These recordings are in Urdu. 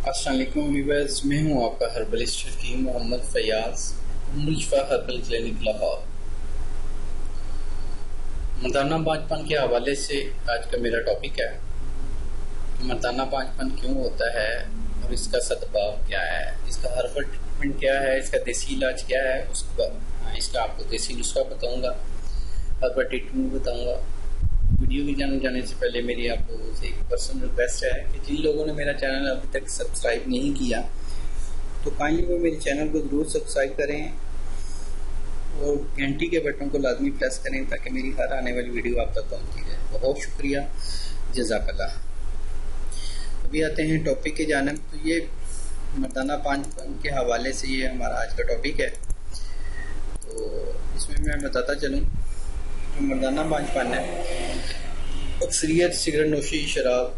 السلام علیکم ویورز، میں ہوں آپ کا ہربلسٹ حکیم محمد فیاض، مشفا ہربل کلینک لاہور۔ مردانہ بانجھ پن کے حوالے سے آج کا میرا ٹاپک ہے کہ مردانہ بانجھ پن کیوں ہوتا ہے اور اس کا سدباب کیا ہے، اس کا ہربل ٹریٹمنٹ کیا ہے، اس کا دیسی علاج کیا ہے، اس کا آپ کو دیسی نسخہ بتاؤں گا، ہربل ٹریٹمنٹ بتاؤں گا۔ ویڈیو کی جانے سے پہلے میری آپ کو ایک پرسنل ریکویسٹ ہے کہ جن لوگوں نے میرا چینل ابھی تک سبسکرائب نہیں کیا تو کائنڈلی وہ میرے چینل کو ضرور سبسکرائب کریں اور گھنٹی کے بٹن کو لازمی پریس کریں تاکہ میری ہر آنے والی ویڈیو آپ تک پہنچتی رہے۔ بہت شکریہ، جزاک اللہ۔ ابھی آتے ہیں ٹاپک کی جانب۔ تو یہ مردانہ بانجھ پن کے حوالے سے یہ ہمارا آج کا ٹاپک ہے۔ تو اس میں بتاتا چلوں جو مردانہ بانجھ پن ہے، اکثریت سگریٹ نوشی، شراب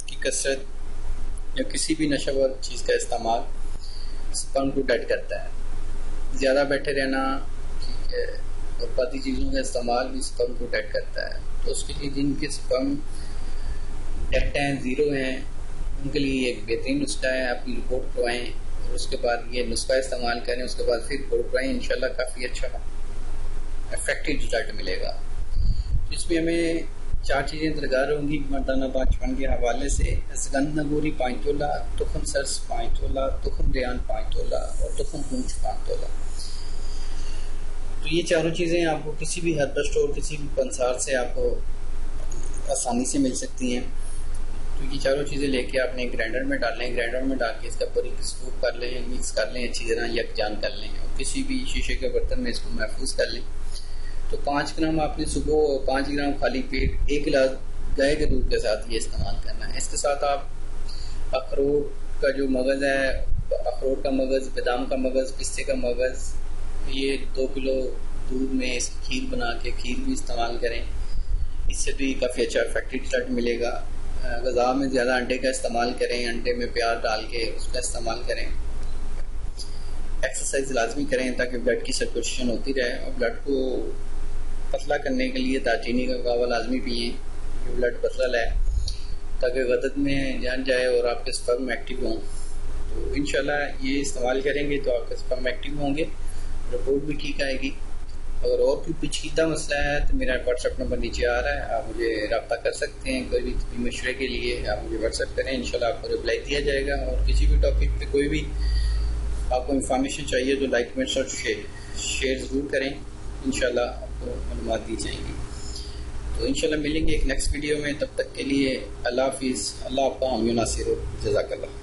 کی کثرت یا کسی بھی نشہ ور چیز کا استعمال سپرم کو ڈیڈ کرتا ہے۔ زیادہ بیٹھے رہنا، ٹھیک ہے، اور باقی چیزوں کا استعمال بھی سپرم کو ڈیڈ کرتا ہے۔ تو اس کے لیے جن کے سپرم ڈیڈ ہیں، زیرو ہیں، ان کے لیے ایک بہترین نسخہ ہے۔ آپ رپورٹ کروائیں اور اس کے بعد یہ نسخہ استعمال کریں، اس کے بعد پھر رپورٹ کروائیں، انشاءاللہ کافی اچھا افیکٹو رزلٹ ملے گا۔ اس میں ہمیں 4 چیزیں درکار ہوں گی مردانہ بانجھ پن کے حوالے سے: ازگند نگوری 5 تولہ، تخم سرس 5 تولہ، تخم ریان 5 تولہ اور تخم پونچھ 5 تولہ۔ تو یہ چاروں چیزیں آپ کو کسی بھی ہربل اسٹور، کسی بھی پنسار سے آپ کو آسانی سے مل سکتی ہیں۔ تو یہ چاروں چیزیں لے کے آپ نے گرائنڈر میں ڈال لیں، گرائنڈر میں ڈال کے اس کا باریک اسکوپ کر لیں، مکس کر لیں، اچھی طرح یکجان کر لیں اور کسی بھی شیشے کے برتن میں اس کو محفوظ کر لیں۔ تو 5 گرام آپ نے صبح اور 5 گرام خالی پیٹ 1 گلاس گائے کے دودھ کے ساتھ یہ استعمال کرنا ہے۔ اس کے ساتھ آپ اخروٹ کا جو مغز ہے، اخروٹ کا مغز، بادام کا مغز، پستے کا مغز، یہ 2 کلو دودھ میں اس کی کھیر بنا کے کھیر بھی استعمال کریں، اس سے بھی کافی اچھا افیکٹو رزلٹ ملے گا۔ غذا میں زیادہ انڈے کا استعمال کریں، انڈے میں پیاز ڈال کے اس کا استعمال کریں۔ ایکسرسائز لازمی کریں تاکہ بلڈ کی سرکولیشن ہوتی رہے، اور بلڈ کو پتلا کرنے کے لیے دار چینی کا قہوہ لازمی پئیں کہ بلڈ پتلا لائے تاکہ غدد میں جان جائے اور آپ کے سپرم ایکٹیو ہوں۔ تو انشاءاللہ یہ استعمال کریں گے تو آپ کے سپرم ایکٹیو ہوں گے، رپورٹ بھی ٹھیک آئے گی۔ اگر اور کوئی پیچیدہ مسئلہ ہے تو میرا واٹس ایپ نمبر نیچے آ رہا ہے، آپ مجھے رابطہ کر سکتے ہیں۔ کوئی بھی طبی مشورے کے لیے آپ مجھے واٹس ایپ کریں، انشاءاللہ آپ کو رپلائی دیا جائے گا۔ اور کسی بھی ٹاپک پہ کوئی بھی آپ کو انفارمیشن چاہیے تو لائک، کمنٹس اور شیئر ضرور کریں، انشاءاللہ آپ کو معلومات دی جائیں گی۔ تو انشاءاللہ ملیں گے ایک نیکسٹ ویڈیو میں، تب تک کے لیے اللہ حافظ۔ اللہ آپ کا حامی و ناصر ہو، جزاک اللہ۔